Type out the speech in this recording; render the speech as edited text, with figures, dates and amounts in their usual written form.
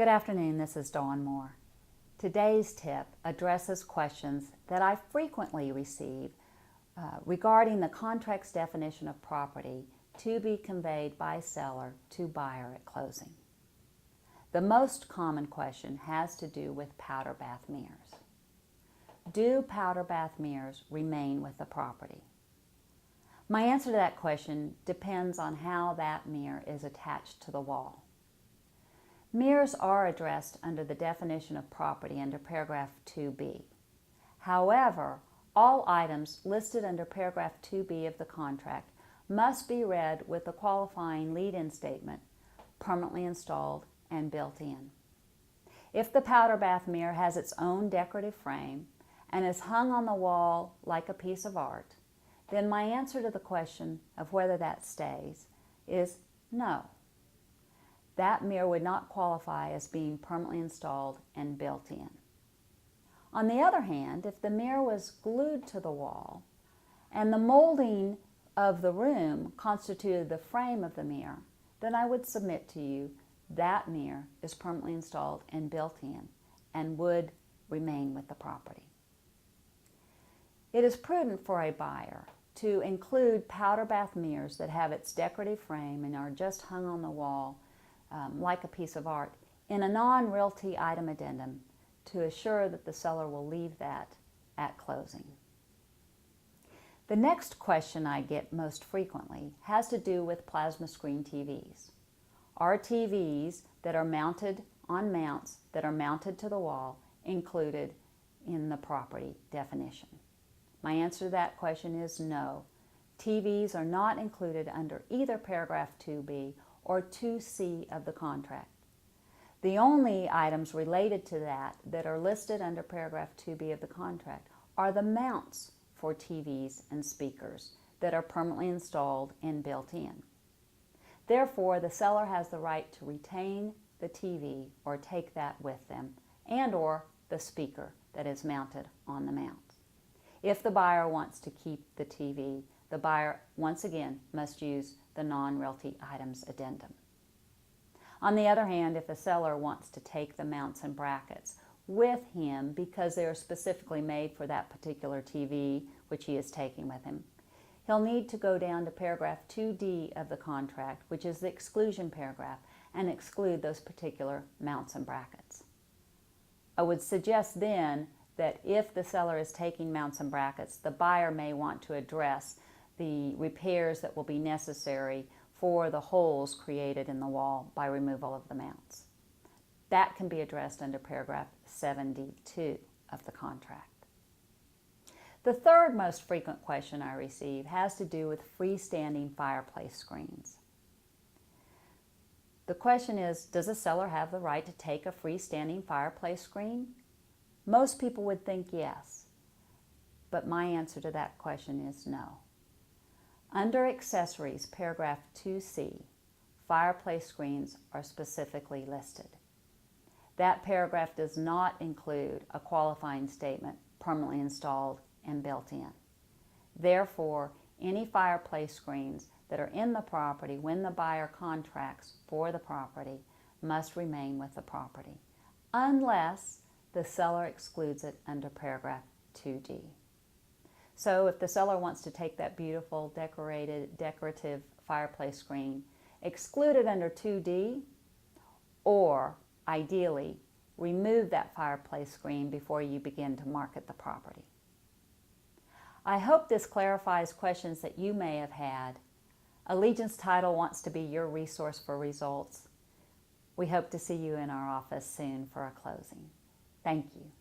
Good afternoon, this is Dawn Moore. Today's tip addresses questions that I frequently receive regarding the contract's definition of property to be conveyed by seller to buyer at closing. The most common question has to do with powder bath mirrors. Do powder bath mirrors remain with the property? My answer to that question depends on how that mirror is attached to the wall. Mirrors are addressed under the definition of property under paragraph 2b. However, all items listed under paragraph 2b of the contract must be read with the qualifying lead-in statement, permanently installed and built in. If the powder bath mirror has its own decorative frame and is hung on the wall like a piece of art, then my answer to the question of whether that stays is no. That mirror would not qualify as being permanently installed and built in. On the other hand, if the mirror was glued to the wall and the molding of the room constituted the frame of the mirror, then I would submit to you that mirror is permanently installed and built in and would remain with the property. It is prudent for a buyer to include powder bath mirrors that have its decorative frame and are just hung on the wall like a piece of art in a non-realty item addendum to assure that the seller will leave that at closing. The next question I get most frequently has to do with plasma screen TVs. Are TVs that are mounted on mounts that are mounted to the wall included in the property definition? My answer to that question is no. TVs are not included under either paragraph 2b or 2c of the contract. The only items related to that are listed under paragraph 2b of the contract are the mounts for TVs and speakers that are permanently installed and built in. Therefore, the seller has the right to retain the TV or take that with them and/or the speaker that is mounted on the mount. If the buyer wants to keep the TV, the buyer once again must use the non-realty items addendum. On the other hand, if the seller wants to take the mounts and brackets with him because they are specifically made for that particular TV which he is taking with him, he'll need to go down to paragraph 2d of the contract, which is the exclusion paragraph, and exclude those particular mounts and brackets. I would suggest then that if the seller is taking mounts and brackets, the buyer may want to address the repairs that will be necessary for the holes created in the wall by removal of the mounts. That can be addressed under paragraph 72 of the contract. The third most frequent question I receive has to do with freestanding fireplace screens. The question is, does a seller have the right to take a freestanding fireplace screen? Most people would think yes, but my answer to that question is no. Under accessories, paragraph 2c, fireplace screens are specifically listed. That paragraph does not include a qualifying statement, permanently installed and built in. Therefore, any fireplace screens that are in the property when the buyer contracts for the property must remain with the property, unless the seller excludes it under paragraph 2d. So if the seller wants to take that beautiful decorative fireplace screen, exclude it under 2d, or ideally remove that fireplace screen before you begin to market the property. I hope this clarifies questions that you may have had. Allegiance Title wants to be your resource for results. We hope to see you in our office soon for a closing. Thank you.